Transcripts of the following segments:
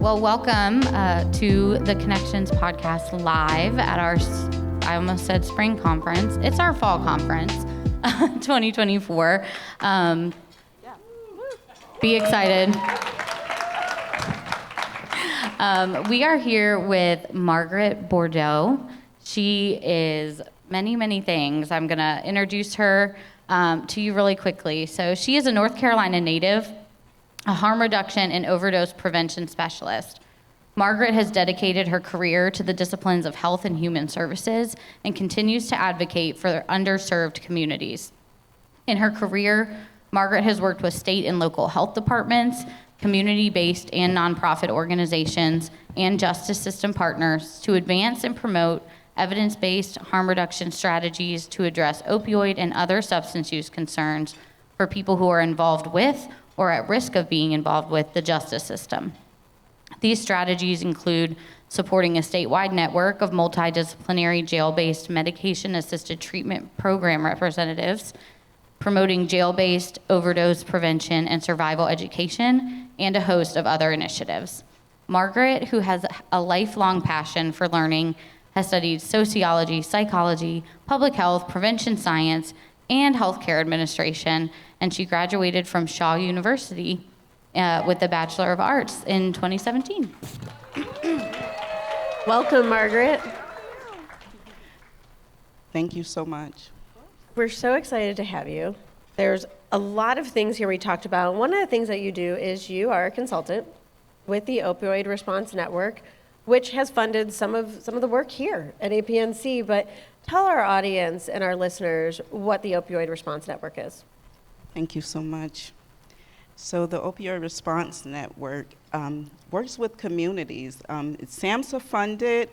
Well, welcome to the Connections podcast live at our, I almost said spring conference. It's our fall conference, 2024. Be excited. We are here with Margaret Bordeaux. She is many, many things. I'm going to introduce her to you really quickly. So she is a North Carolina native, a harm reduction and overdose prevention specialist. Margaret has dedicated her career to the disciplines of health and human services and continues to advocate for underserved communities. In her career, Margaret has worked with state and local health departments, community-based and nonprofit organizations, and justice system partners to advance and promote evidence-based harm reduction strategies to address opioid and other substance use concerns for people who are involved with or at risk of being involved with the justice system. These strategies include supporting a statewide network of multidisciplinary jail-based medication-assisted treatment program representatives, promoting jail-based overdose prevention and survival education, and a host of other initiatives. Margaret, who has a lifelong passion for learning, has studied sociology, psychology, public health, prevention science, and healthcare administration, and she graduated from Shaw University with the Bachelor of Arts in 2017. Welcome, Margaret. Thank you so much. We're so excited to have you. There's a lot of things here we talked about. One of the things that you do is you are a consultant with the Opioid Response Network, which has funded some of the work here at APNC, but tell our audience and our listeners what the Opioid Response Network is. Thank you so much. So the Opioid Response Network works with communities. It's SAMHSA funded.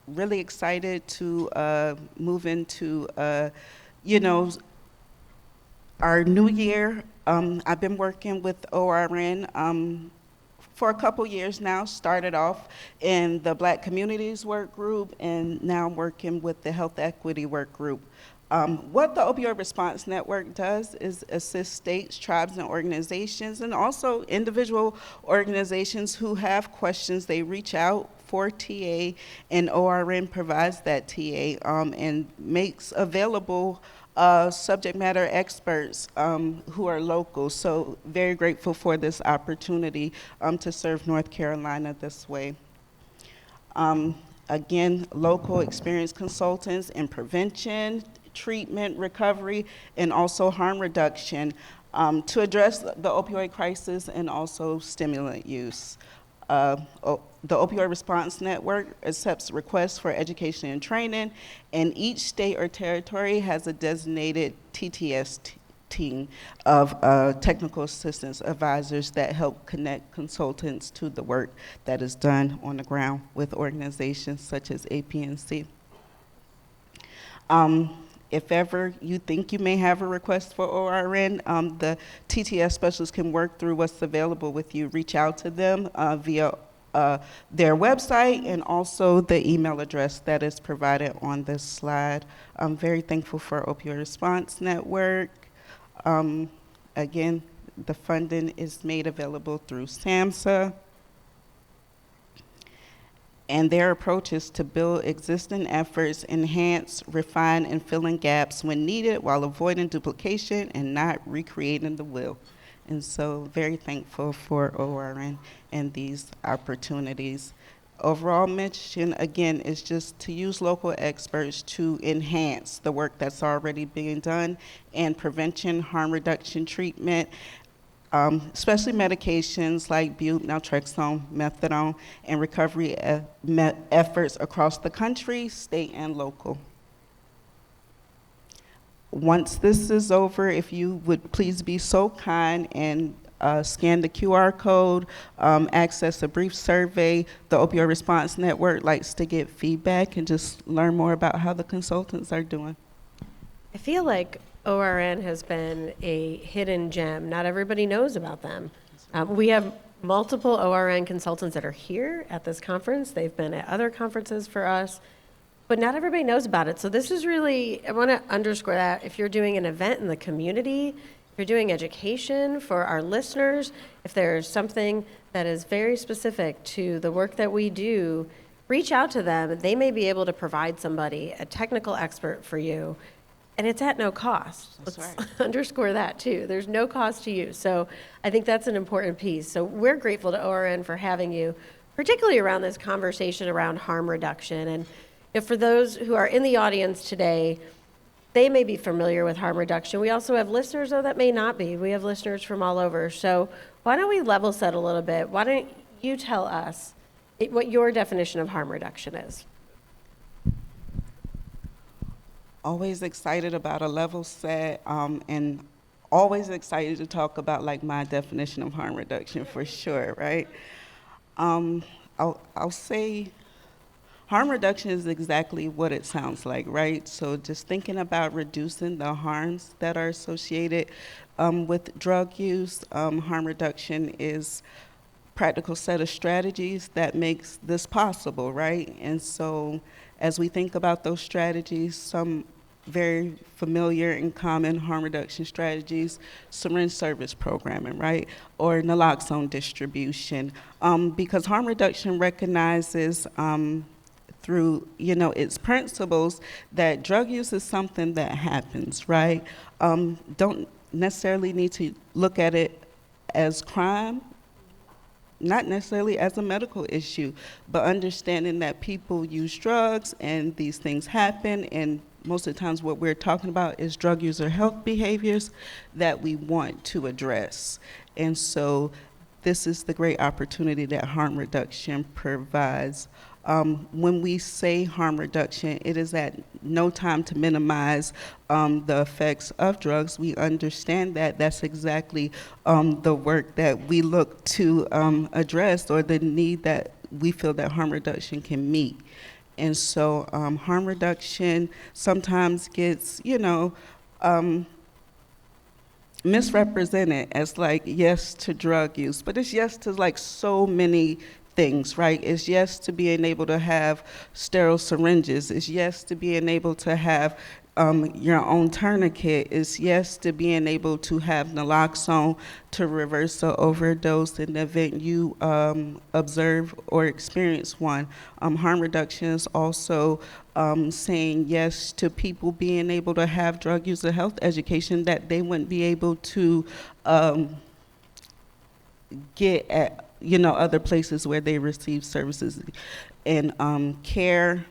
Really excited to move into, our new year. I've been working with ORN for a couple years now. Started off in the Black Communities Work Group, and now I'm working with the Health Equity Work Group. What the Opioid Response Network does is assist states, tribes, and organizations, and also individual organizations who have questions. They reach out for TA, and ORN provides that TA and makes available subject matter experts who are local. So very grateful for this opportunity to serve North Carolina this way. Again, local experienced consultants in prevention, treatment, recovery, and also harm reduction to address the opioid crisis and also stimulant use. The Opioid Response Network accepts requests for education and training, and each state or territory has a designated TTS team of technical assistance advisors that help connect consultants to the work that is done on the ground with organizations such as APNC. If ever you think you may have a request for ORN, the TTS specialists can work through what's available with you. Reach out to them via their website and also the email address that is provided on this slide. I'm very thankful for Opioid Response Network. Again, the funding is made available through SAMHSA. And their approach is to build existing efforts, enhance, refine, and fill in gaps when needed while avoiding duplication and not recreating the wheel. And so very thankful for ORN and these opportunities. Overall mission, again, is just to use local experts to enhance the work that's already being done in prevention, harm reduction, treatment, especially medications like butyl, naltrexone, methadone, and recovery efforts across the country, state, and local. Once this is over, if you would please be so kind and scan the QR code, access a brief survey. The Opioid Response Network likes to get feedback and just learn more about how the consultants are doing. I feel like ORN has been a hidden gem. Not everybody knows about them. We have multiple ORN consultants that are here at this conference. They've been at other conferences for us, but not everybody knows about it. So this is really, I want to underscore that if you're doing an event in the community, if you're doing education for our listeners, if there's something that is very specific to the work that we do, reach out to them. They may be able to provide somebody, a technical expert for you, and it's at no cost. That's Let's right. underscore that too. There's no cost to you. So I think that's an important piece. So we're grateful to ORN for having you, particularly around this conversation around harm reduction. And for those who are in the audience today, they may be familiar with harm reduction. We also have listeners, though, that may not be. We have listeners from all over. So why don't we level set a little bit? Why don't you tell us what your definition of harm reduction is? Always excited about a level set, and always excited to talk about like my definition of harm reduction for sure, right? I'll say harm reduction is exactly what it sounds like, right? So just thinking about reducing the harms that are associated with drug use. Harm reduction is practical set of strategies that makes this possible, right? And so as we think about those strategies, some very familiar and common harm reduction strategies, syringe service programming, right? Or naloxone distribution, because harm reduction recognizes through, its principles that drug use is something that happens, right? Don't necessarily need to look at it as crime, not necessarily as a medical issue, but understanding that people use drugs and these things happen, and most of the times what we're talking about is drug user health behaviors that we want to address. And so this is the great opportunity that harm reduction provides. When we say harm reduction, it is at no time to minimize the effects of drugs. We understand that that's exactly the work that we look to address, or the need that we feel that harm reduction can meet. And so harm reduction sometimes gets, misrepresented as like yes to drug use, but it's yes to like so many things, right? It's yes to being able to have sterile syringes. It's yes to being able to have your own tourniquet. It's yes to being able to have naloxone to reverse the overdose in the event you observe or experience one. Harm reduction is also saying yes to people being able to have drug user health education that they wouldn't be able to get at other places where they receive services and care.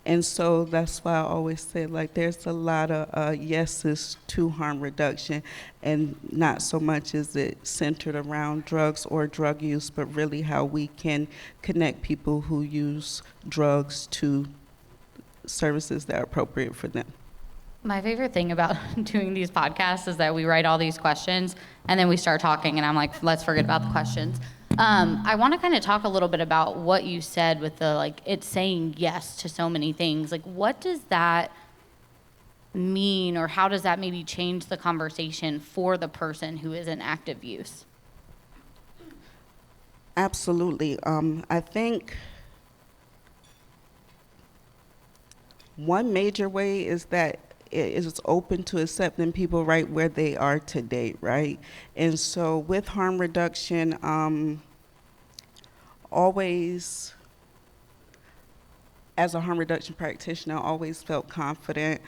And so that's why I always say, like, there's a lot of yeses to harm reduction, and not so much is it centered around drugs or drug use, but really how we can connect people who use drugs to services that are appropriate for them. My favorite thing about doing these podcasts is that we write all these questions and then we start talking and I'm like, let's forget about the questions. I want to kind of talk a little bit about what you said with the, like, it's saying yes to so many things. Like, what does that mean, or how does that maybe change the conversation for the person who is in active use? Absolutely. I think one major way is that it is open to accepting people right where they are today, right? And so with harm reduction, always, as a harm reduction practitioner, always felt confident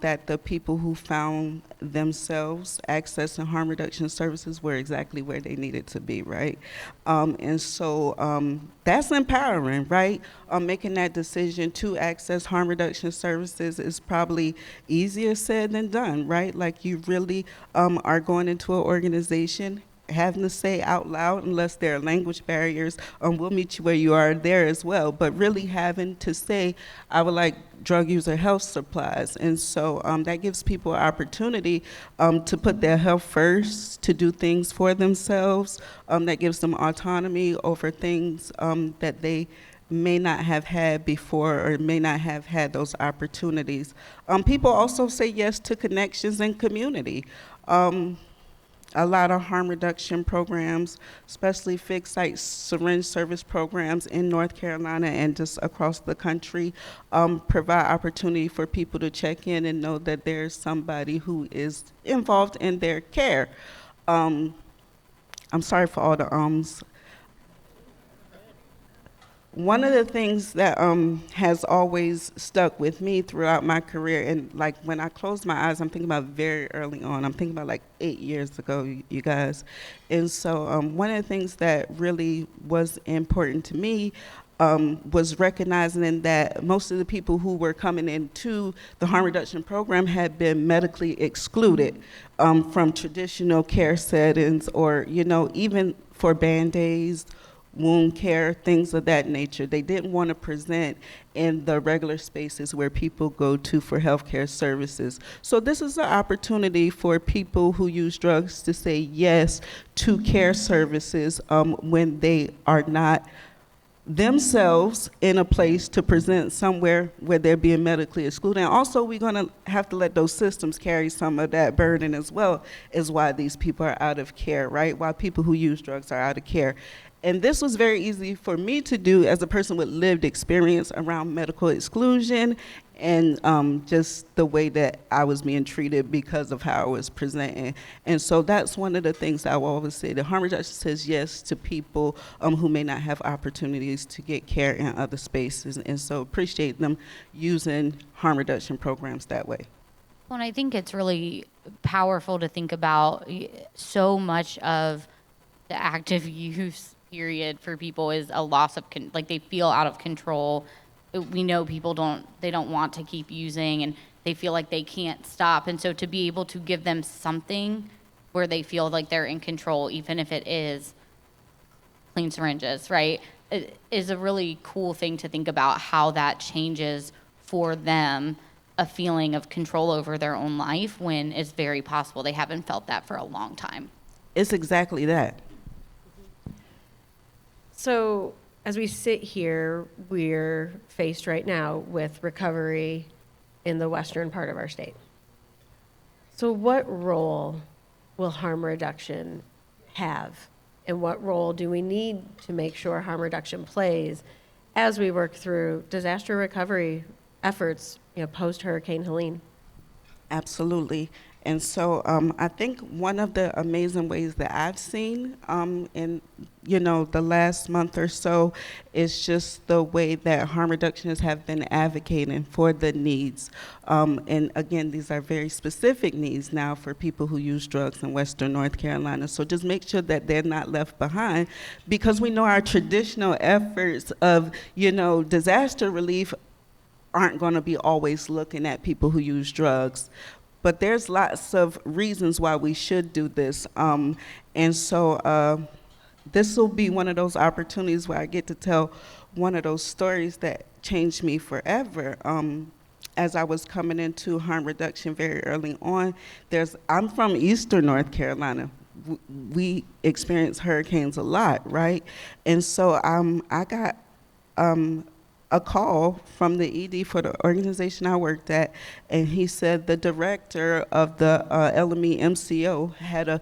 that the people who found themselves accessing harm reduction services were exactly where they needed to be, right? And so that's empowering, right? Making that decision to access harm reduction services is probably easier said than done, right? Like, you really are going into an organization, having to say out loud, unless there are language barriers, we'll meet you where you are there as well, but really having to say, I would like drug user health supplies. And so that gives people an opportunity to put their health first, to do things for themselves. That gives them autonomy over things that they may not have had before, or may not have had those opportunities. People also say yes to connections and community. a lot of harm reduction programs, especially fixed site syringe service programs in North Carolina and just across the country, provide opportunity for people to check in and know that there's somebody who is involved in their care. Um, I'm sorry for all the ums. One of the things that has always stuck with me throughout my career, and like when I close my eyes, I'm thinking about very early on. I'm thinking about like 8 years ago, you guys. And so one of the things that really was important to me was recognizing that most of the people who were coming into the harm reduction program had been medically excluded from traditional care settings, or, you know, even for Band-Aids, wound care, things of that nature. They didn't want to present in the regular spaces where people go to for healthcare services. So this is an opportunity for people who use drugs to say yes to care services when they are not themselves in a place to present somewhere where they're being medically excluded. And also, we're going to have to let those systems carry some of that burden as well, is why these people are out of care, right? Why people who use drugs are out of care. And this was very easy for me to do as a person with lived experience around medical exclusion and just the way that I was being treated because of how I was presenting. And so that's one of the things I will always say. The harm reduction says yes to people who may not have opportunities to get care in other spaces. And so appreciate them using harm reduction programs that way. Well, and I think it's really powerful to think about so much of the active use period for people is a loss of, like they feel out of control. We know people don't want to keep using and they feel like they can't stop. And so to be able to give them something where they feel like they're in control, even if it is clean syringes, right, it is a really cool thing to think about how that changes for them a feeling of control over their own life when it's very possible they haven't felt that for a long time. It's exactly that. So as we sit here, we're faced right now with recovery in the western part of our state. So what role will harm reduction have? And what role do we need to make sure harm reduction plays as we work through disaster recovery efforts, post-Hurricane Helene? Absolutely. And so I think one of the amazing ways that I've seen in, the last month or so is just the way that harm reductionists have been advocating for the needs. And again, these are very specific needs now for people who use drugs in Western North Carolina. So just make sure that they're not left behind, because we know our traditional efforts of, disaster relief aren't going to be always looking at people who use drugs. But there's lots of reasons why we should do this. And so this will be one of those opportunities where I get to tell one of those stories that changed me forever. As I was coming into harm reduction very early on, I'm from Eastern North Carolina. We experience hurricanes a lot, right? And so I got a call from the ED for the organization I worked at, and he said the director of the LME MCO had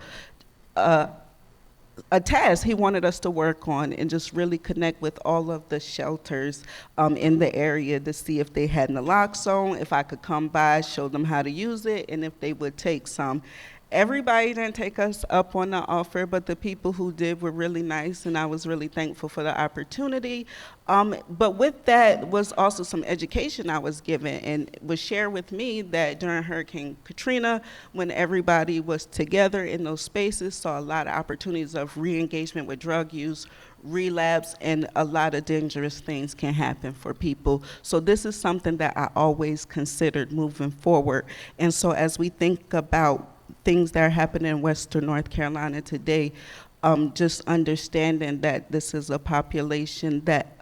a task he wanted us to work on and just really connect with all of the shelters in the area to see if they had naloxone, if I could come by, show them how to use it, and if they would take some. Everybody didn't take us up on the offer, but the people who did were really nice, and I was really thankful for the opportunity. But with that was also some education I was given, and it was shared with me that during Hurricane Katrina, when everybody was together in those spaces, saw a lot of opportunities of re-engagement with drug use, relapse, and a lot of dangerous things can happen for people. So this is something that I always considered moving forward. And so as we think about things that are happening in Western North Carolina today, just understanding that this is a population that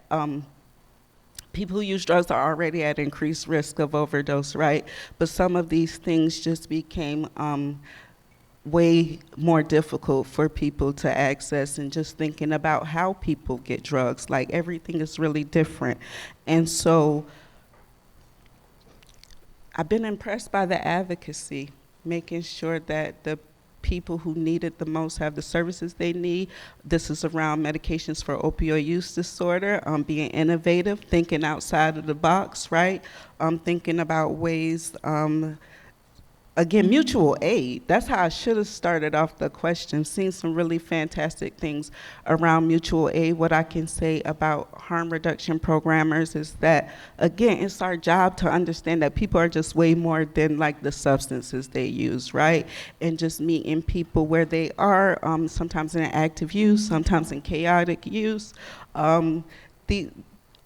people who use drugs are already at increased risk of overdose, right? But some of these things just became way more difficult for people to access, and just thinking about how people get drugs, like everything is really different. And so I've been impressed by the advocacy, making sure that the people who need it the most have the services they need. This is around medications for opioid use disorder, being innovative, thinking outside of the box, right? Thinking about ways, again, mutual aid. That's how I should have started off the question. Seen some really fantastic things around mutual aid. What I can say about harm reduction programmers is that, again, it's our job to understand that people are just way more than like the substances they use, right? And just meeting people where they are, sometimes in active use, sometimes in chaotic use. The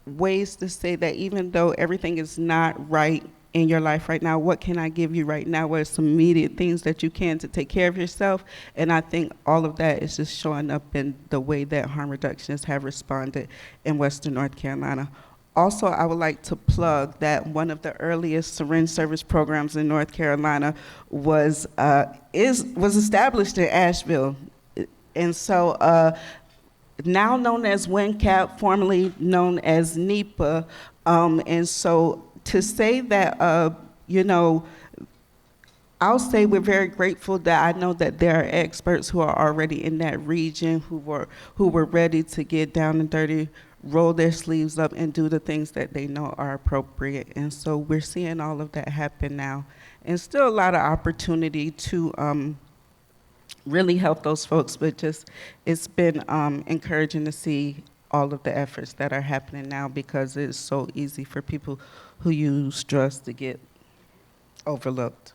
ways to say that even though everything is not right in your life right now, what can I give you right now? What are some immediate things that you can to take care of yourself? And I think all of that is just showing up in the way that harm reductionists have responded in Western North Carolina. Also, I would like to plug that one of the earliest syringe service programs in North Carolina was established in Asheville. And so now known as WNCAP, formerly known as NEPA, and so to say that, you know, I'll say we're very grateful that I know that there are experts who are already in that region who were ready to get down and dirty, roll their sleeves up, and do the things that they know are appropriate. And so we're seeing all of that happen now, and still a lot of opportunity to really help those folks. But just it's been encouraging to see all of the efforts that are happening now, because it's so easy for people who use drugs to get overlooked.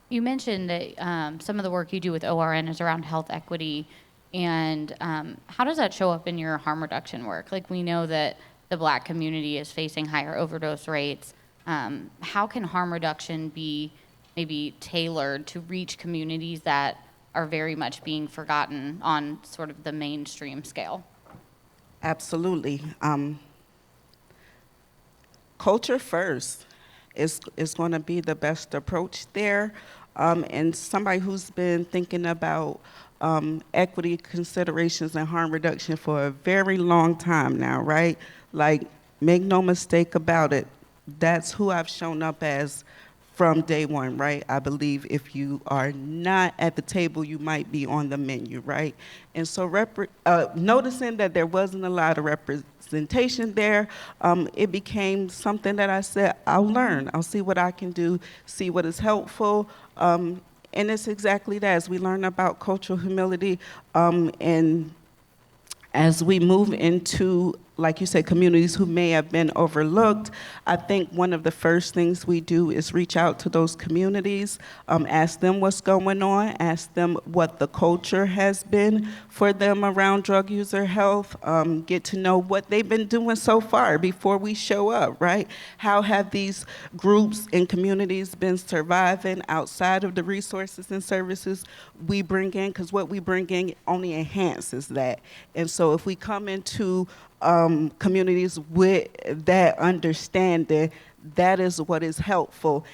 You mentioned that some of the work you do with ORN is around health equity, and how does that show up in your harm reduction work? Like, we know that the Black community is facing higher overdose rates. How can harm reduction be maybe tailored to reach communities that are very much being forgotten on sort of the mainstream scale? Absolutely. Culture first is going to be the best approach there. And somebody who's been thinking about equity considerations and harm reduction for a very long time now, right? Like, make no mistake about it, that's who I've shown up as from day one, right? I believe if you are not at the table, you might be on the menu, right? And so noticing that there wasn't a lot of representation there, it became something that I said, I'll learn. I'll see what I can do, see what is helpful. And it's exactly that. As we learn about cultural humility, and as we move into, like you said, communities who may have been overlooked, I think one of the first things we do is reach out to those communities, ask them what's going on, ask them what the culture has been for them around drug user health, get to know what they've been doing so far before we show up, right? How have these groups and communities been surviving outside of the resources and services we bring in? Because what we bring in only enhances that. And so if we come into communities with that understanding, that is what is helpful.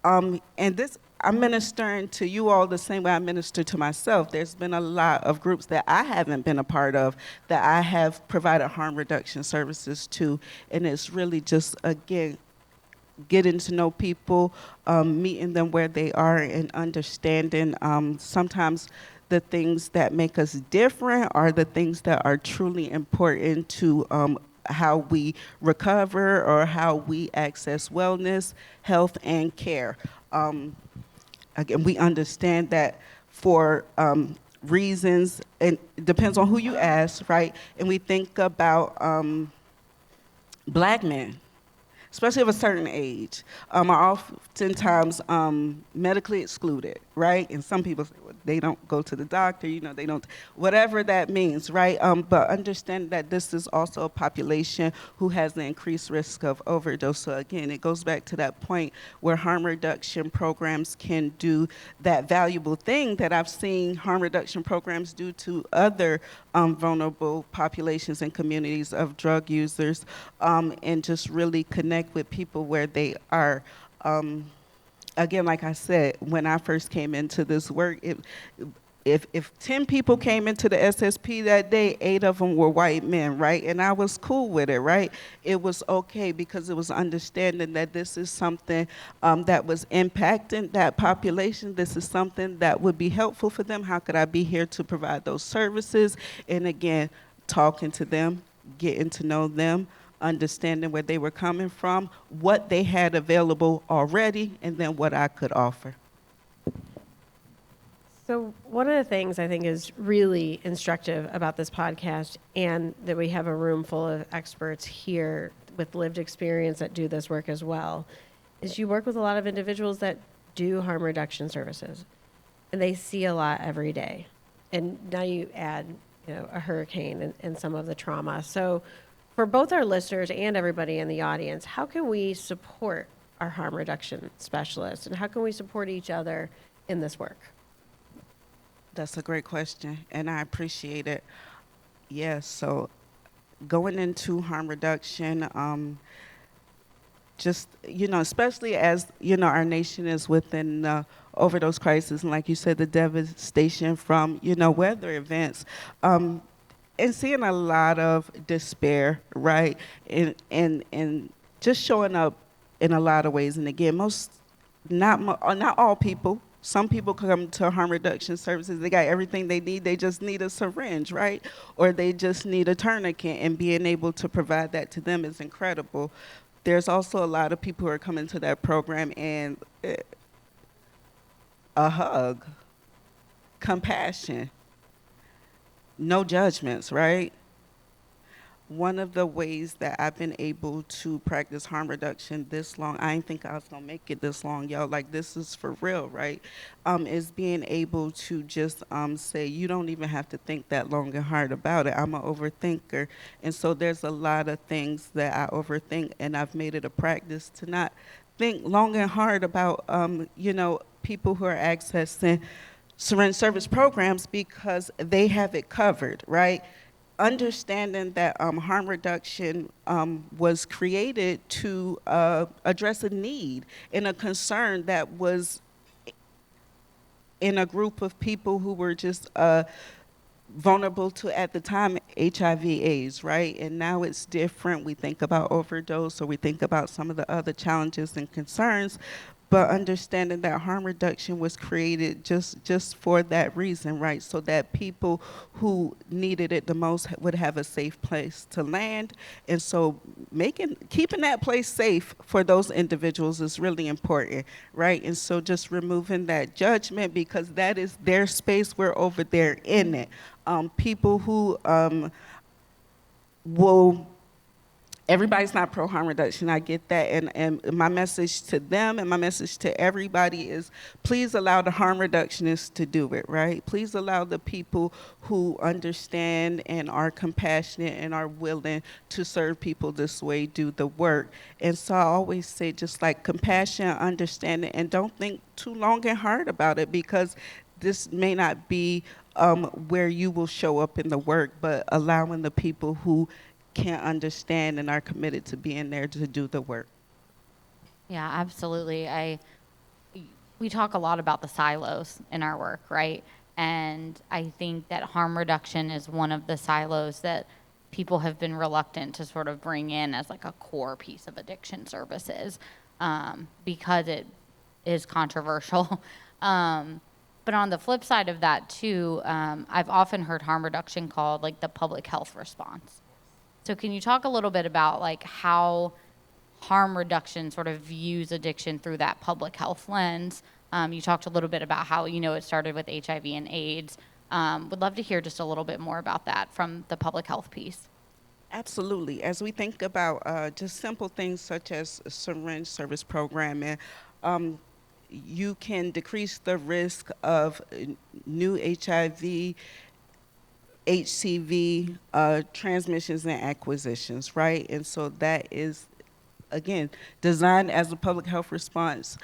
And this, I'm ministering to you all the same way I minister to myself. There's been a lot of groups that I haven't been a part of that I have provided harm reduction services to, and it's really just, again, getting to know people, meeting them where they are, and understanding sometimes the things that make us different are the things that are truly important to how we recover or how we access wellness, health, and care. Again, we understand that for reasons, and it depends on who you ask, right? And we think about Black men, especially of a certain age, are oftentimes medically excluded, right? And some people say, well, they don't go to the doctor, you know, they don't, whatever that means, right? But understand that this is also a population who has the increased risk of overdose. So again, it goes back to that point where harm reduction programs can do that valuable thing that I've seen harm reduction programs do to other vulnerable populations and communities of drug users, and just really connect with people where they are. Again, like I said, when I first came into this work, if 10 people came into the SSP that day, 8 of them were white men, right? And I was cool with it, right? It was okay because it was understanding that this is something that was impacting that population. This is something that would be helpful for them. How could I be here to provide those services? And again, talking to them, getting to know them, understanding where they were coming from, what they had available already, and then what I could offer. So one of the things I think is really instructive about this podcast, and that we have a room full of experts here with lived experience that do this work as well, is you work with a lot of individuals that do harm reduction services, and they see a lot every day. And now you add, a hurricane and some of the trauma. So for both our listeners and everybody in the audience, how can we support our harm reduction specialists, and how can we support each other in this work? That's a great question, and I appreciate it. Yes, so going into harm reduction, just, especially as, our nation is within the overdose crisis, and like you said, the devastation from, weather events, and seeing a lot of despair, right? And just showing up in a lot of ways. And again, not all people. Some people come to harm reduction services, they got everything they need, they just need a syringe, right? Or they just need a tourniquet, and being able to provide that to them is incredible. There's also a lot of people who are coming to that program and a hug, compassion, no judgments, right? One of the ways that I've been able to practice harm reduction this long, I didn't think I was gonna make it this long, y'all, like this is for real, right? Is being able to just say, you don't even have to think that long and hard about it. I'm an overthinker. And so there's a lot of things that I overthink, and I've made it a practice to not think long and hard about, people who are accessing syringe service programs because they have it covered, right? Understanding that harm reduction was created to address a need and a concern that was in a group of people who were just vulnerable to, at the time, HIV/AIDS, right? And now it's different. We think about overdose, or we think about some of the other challenges and concerns, but understanding that harm reduction was created just for that reason, right? So that people who needed it the most would have a safe place to land. And so keeping that place safe for those individuals is really important, right? And so just removing that judgment, because that is their space, we're over there in it. People who everybody's not pro harm reduction, I get that, and my message to them and my message to everybody is, please allow the harm reductionists to do it, right? Please allow the people who understand and are compassionate and are willing to serve people this way do the work. And so I always say, just like compassion, understanding, and don't think too long and hard about it, because this may not be where you will show up in the work, but allowing the people who can understand and are committed to being there to do the work. Yeah, absolutely. We talk a lot about the silos in our work, right? And I think that harm reduction is one of the silos that people have been reluctant to sort of bring in as like a core piece of addiction services, because it is controversial. But on the flip side of that too, I've often heard harm reduction called like the public health response. So can you talk a little bit about like how harm reduction sort of views addiction through that public health lens? You talked a little bit about how, it started with HIV and AIDS. Would love to hear just a little bit more about that from the public health piece. Absolutely. As we think about just simple things such as syringe service programming, you can decrease the risk of new HIV, HCV transmissions and acquisitions, right? And so that is, again, designed as a public health response.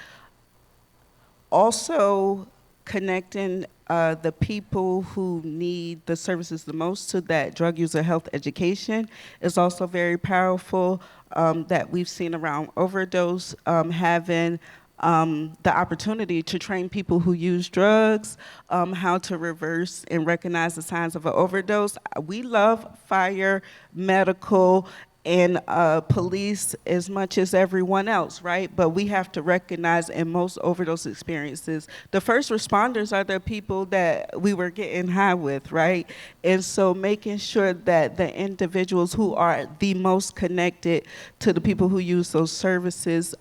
Also connecting the people who need the services the most to that drug user health education is also very powerful, that we've seen around overdose, having the opportunity to train people who use drugs, how to reverse and recognize the signs of an overdose. We love fire, medical, and police as much as everyone else, right? But we have to recognize in most overdose experiences, the first responders are the people that we were getting high with, right? And so making sure that the individuals who are the most connected to the people who use those services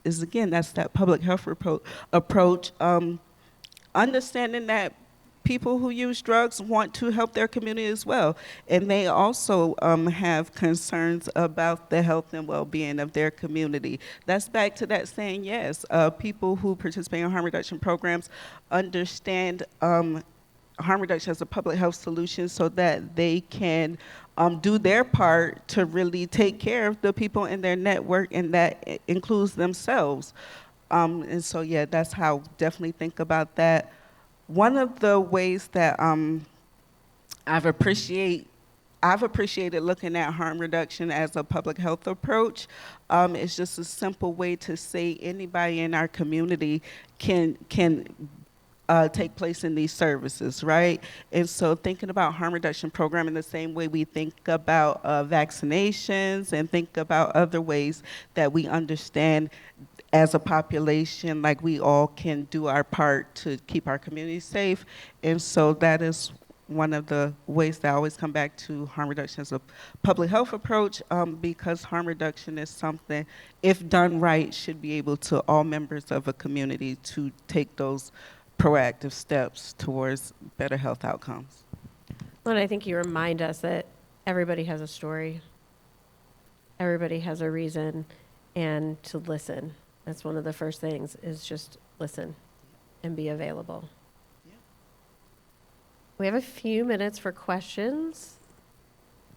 is again, that's that public health approach. Understanding that people who use drugs want to help their community as well. And they also have concerns about the health and well-being of their community. That's back to that saying yes. People who participate in harm reduction programs understand harm reduction as a public health solution so that they can do their part to really take care of the people in their network, and that includes themselves. And so, yeah, that's how I definitely think about that. One of the ways that I've appreciated looking at harm reduction as a public health approach is just a simple way to say anybody in our community can take place in these services, right? And so thinking about harm reduction program in the same way we think about vaccinations and think about other ways that we understand as a population, like we all can do our part to keep our community safe. And so that is one of the ways that I always come back to harm reduction as a public health approach, because harm reduction is something, if done right, should be able to all members of a community to take those proactive steps towards better health outcomes. Well, and I think you remind us that everybody has a story, everybody has a reason, and to listen. That's one of the first things, is just listen and be available. Yeah. We have a few minutes for questions.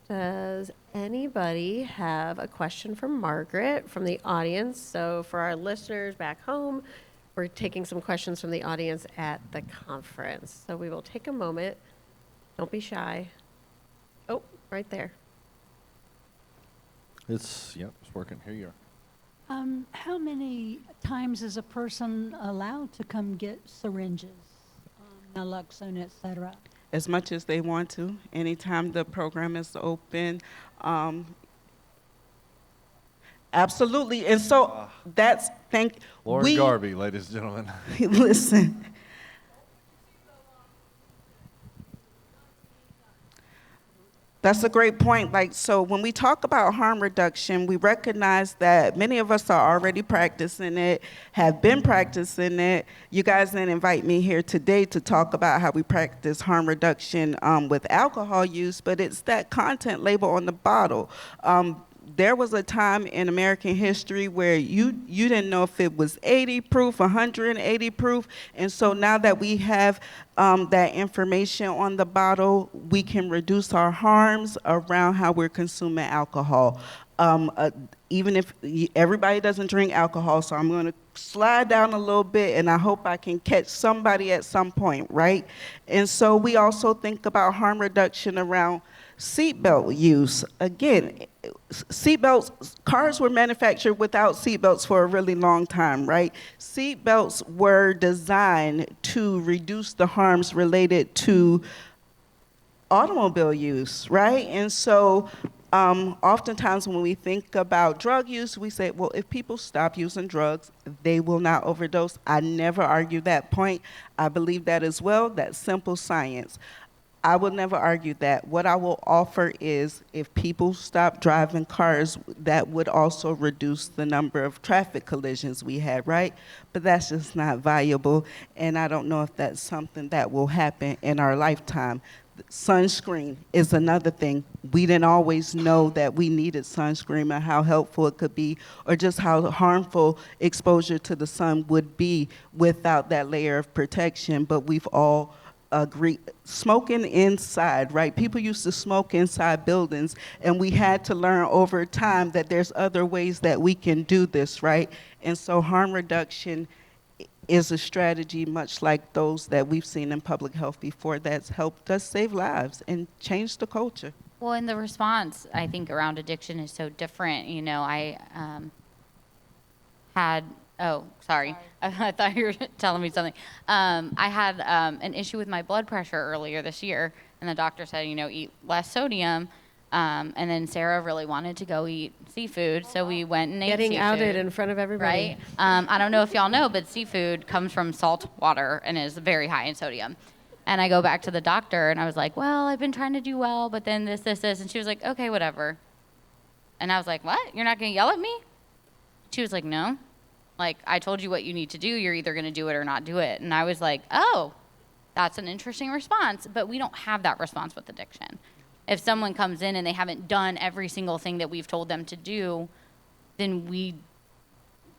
Does anybody have a question for Margaret from the audience? So for our listeners back home, we're taking some questions from the audience at the conference. So we will take a moment. Don't be shy. Oh, right there. It's working. Here you are. How many times is a person allowed to come get syringes, naloxone, et cetera? As much as they want to, anytime the program is open. Absolutely. And so that's, Lauren Garvey, ladies and gentlemen. Listen. That's a great point. Like, so when we talk about harm reduction, we recognize that many of us are already practicing it, have been practicing it. You guys didn't invite me here today to talk about how we practice harm reduction with alcohol use, but it's that content label on the bottle. There was a time in American history where you didn't know if it was 80 proof, 180 proof, and so now that we have that information on the bottle, we can reduce our harms around how we're consuming alcohol. Even if everybody doesn't drink alcohol, so I'm going to slide down a little bit, and I hope I can catch somebody at some point, right? And so we also think about harm reduction around seatbelt use. Again, seatbelts, cars were manufactured without seatbelts for a really long time, right? Seatbelts were designed to reduce the harms related to automobile use, right? And so oftentimes when we think about drug use, we say, well, if people stop using drugs, they will not overdose. I never argue that point. I believe that as well. That's simple science. I will never argue that. What I will offer is if people stop driving cars, that would also reduce the number of traffic collisions we had, right? But that's just not viable, and I don't know if that's something that will happen in our lifetime. Sunscreen is another thing. We didn't always know that we needed sunscreen and how helpful it could be, or just how harmful exposure to the sun would be without that layer of protection, but we've all agree. Smoking inside, right? People used to smoke inside buildings, and we had to learn over time that there's other ways that we can do this, right? And so harm reduction is a strategy much like those that we've seen in public health before that's helped us save lives and change the culture. Well, and the response, I think, around addiction is so different. You know, I had Oh, sorry. I thought you were telling me something. I had an issue with my blood pressure earlier this year, and the doctor said, eat less sodium. And then Sarah really wanted to go eat seafood, so we went and ate Getting seafood. outed in front of everybody. Right? I don't know if y'all know, but seafood comes from salt water and is very high in sodium. And I go back to the doctor, and I was like, well, I've been trying to do well, but then this. And she was like, okay, whatever. And I was like, what? You're not going to yell at me? She was like, no. Like, I told you what you need to do. You're either going to do it or not do it. And I was like, oh, that's an interesting response. But we don't have that response with addiction. If someone comes in and they haven't done every single thing that we've told them to do, then we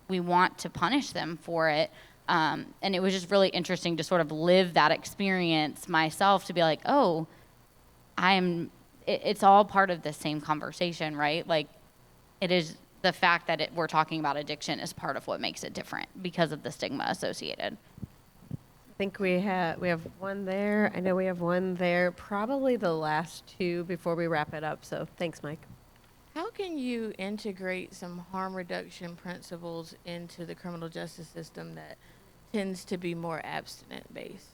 want to punish them for it. And it was just really interesting to sort of live that experience myself, to be like, oh, it's all part of the same conversation, right? Like, it is the fact that we're talking about addiction is part of what makes it different because of the stigma associated. I think we have one there. I know we have one there. Probably the last two before we wrap it up. So thanks, Mike. How can you integrate some harm reduction principles into the criminal justice system that tends to be more abstinent based?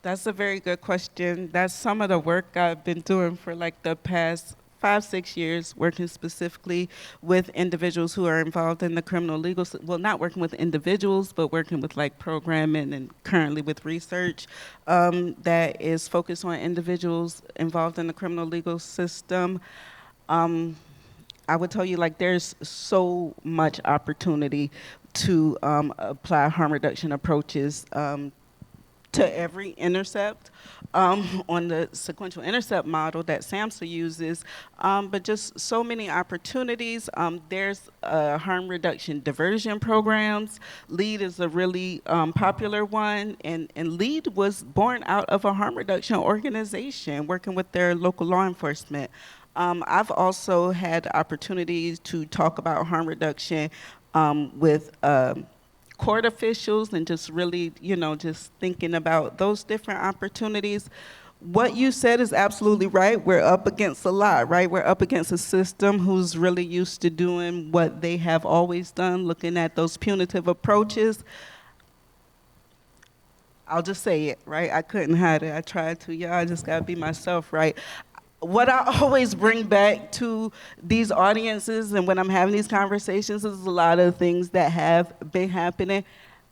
That's a very good question. That's some of the work I've been doing for like the past 5-6 years, working specifically with individuals who are involved in the criminal legal, well, not working with individuals, but working with like programming and currently with research that is focused on individuals involved in the criminal legal system. I would tell you, like, there's so much opportunity to apply harm reduction approaches to every intercept on the sequential intercept model that SAMHSA uses, but just so many opportunities. There's harm reduction diversion programs. LEAD is a really popular one, and LEAD was born out of a harm reduction organization working with their local law enforcement. I've also had opportunities to talk about harm reduction with court officials and just really, just thinking about those different opportunities. What you said is absolutely right. We're up against a lot, right? We're up against a system who's really used to doing what they have always done, looking at those punitive approaches. I'll just say it, right? I couldn't hide it. I tried to. Yeah, I just got to be myself, right? What I always bring back to these audiences and when I'm having these conversations is a lot of things that have been happening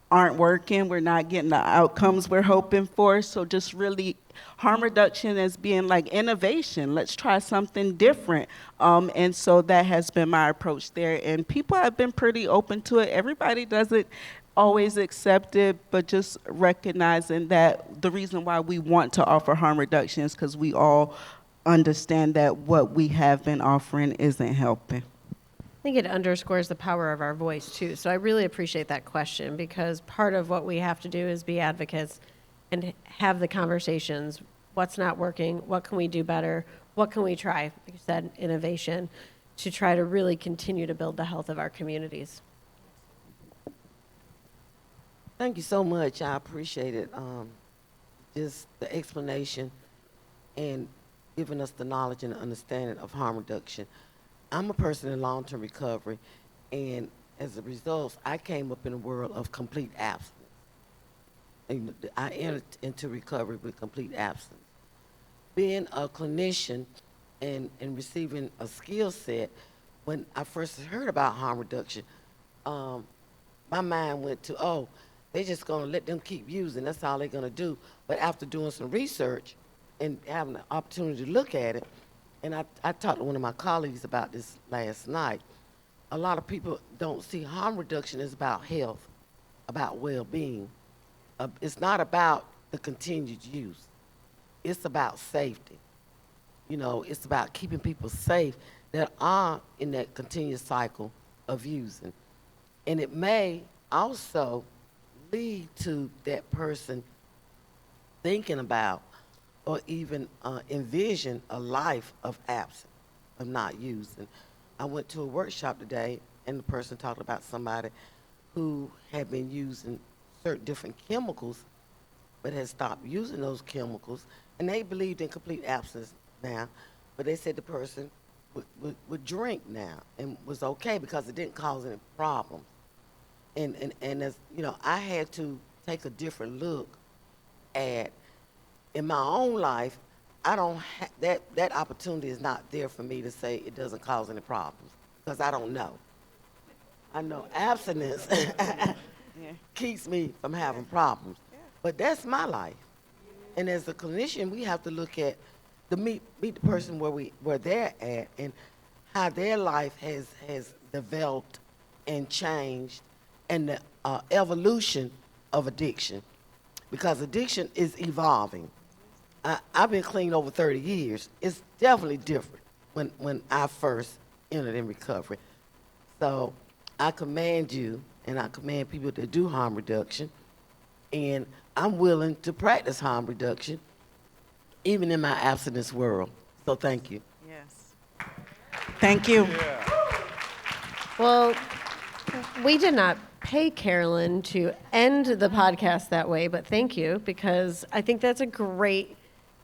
aren't working. We're not getting the outcomes we're hoping for. So just really harm reduction as being like innovation. Let's try something different. And so that has been my approach there. And people have been pretty open to it. Everybody doesn't always accept it, but just recognizing that the reason why we want to offer harm reduction is because we all understand that what we have been offering isn't helping. I think it underscores the power of our voice, too. So I really appreciate that question, because part of what we have to do is be advocates and have the conversations. What's not working? What can we do better? What can we try? Like you said, innovation, to try to really continue to build the health of our communities. Thank you so much. I appreciate it. Just the explanation and giving us the knowledge and the understanding of harm reduction. I'm a person in long-term recovery, and as a result, I came up in a world of complete abstinence. And I entered into recovery with complete abstinence. Being a clinician and receiving a skill set, when I first heard about harm reduction, my mind went to, oh, they're just gonna let them keep using, that's all they're gonna do. But after doing some research, and having the opportunity to look at it, and I talked to one of my colleagues about this last night. A lot of people don't see harm reduction as about health, about well-being. It's not about the continued use. It's about safety. It's about keeping people safe that are in that continuous cycle of using. And it may also lead to that person thinking about or even envision a life of absence, of not using. I went to a workshop today, and the person talked about somebody who had been using certain different chemicals, but had stopped using those chemicals, and they believed in complete absence now, but they said the person would drink now and was okay because it didn't cause any problems. And as you know, I had to take a different look at in my own life. I don't that opportunity is not there for me to say it doesn't cause any problems because I don't know. I know abstinence keeps me from having problems, but that's my life. And as a clinician, we have to look at meet the person where they're at and how their life has developed and changed, and the evolution of addiction, because addiction is evolving. I've been clean over 30 years. It's definitely different when I first entered in recovery. So I commend you, and I commend people that do harm reduction, and I'm willing to practice harm reduction even in my abstinence world. So thank you. Yes. Thank you. Well, we did not pay Carolyn to end the podcast that way, but thank you, because I think that's a great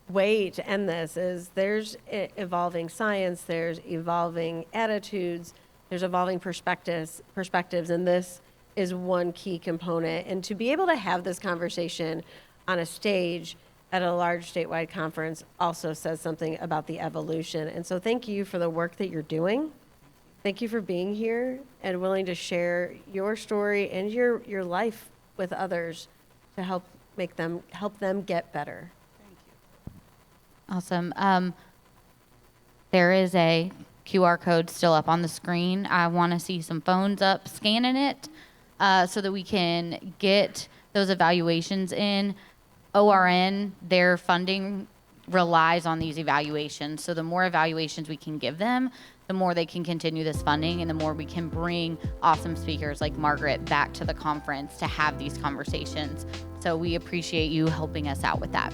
way to end this. Is there's evolving science, there's evolving attitudes, there's evolving perspectives, and this is one key component. And to be able to have this conversation on a stage at a large statewide conference also says something about the evolution. And so thank you for the work that you're doing. Thank you for being here and willing to share your story and your life with others to help them get better. Awesome. There is a QR code still up on the screen. I want to see some phones up scanning it so that we can get those evaluations in. ORN, their funding relies on these evaluations. So the more evaluations we can give them, the more they can continue this funding, and the more we can bring awesome speakers like Margaret back to the conference to have these conversations. So we appreciate you helping us out with that.